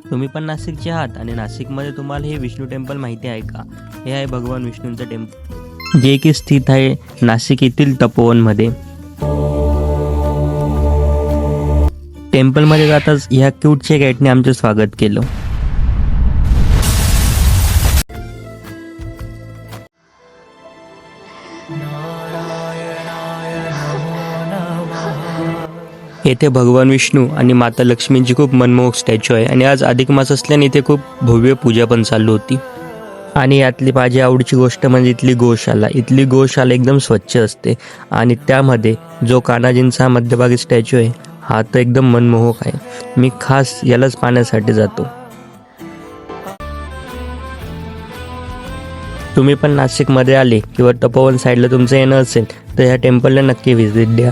तुम्ही पण नाशिकचे आहात आणि नाशिकमध्ये तुम्हाला हे विष्णू टेम्पल माहिती आहे का? हे आहे भगवान विष्णूंचं टेम्पल, जे की स्थित आहे नाशिक येथील तपोवनमध्ये. टेम्पलमध्ये जाताच ह्या क्यूटच्या कॅटने आमचं स्वागत केलं. येथे भगवान विष्णू आणि माता लक्ष्मींची खूप मनमोहक स्टॅच्यू आहे आणि आज अधिक मास असल्याने इथे खूप भव्य पूजा पण चालू होती. आणि यातली माझी आवडीची गोष्ट म्हणजे इथली गोशाला. इथली गोशाला एकदम स्वच्छ असते आणि त्यामध्ये जो कान्हाजींचा मध्यभागी स्टॅच्यू आहे हा तर एकदम मनमोहक आहे. मी खास यालाच पाहण्यासाठी जातो. तुम्ही पण नाशिकमध्ये आले किंवा तपोवन साईडला तुमचं येणं असेल तर ह्या टेम्पलला नक्की व्हिजिट द्या.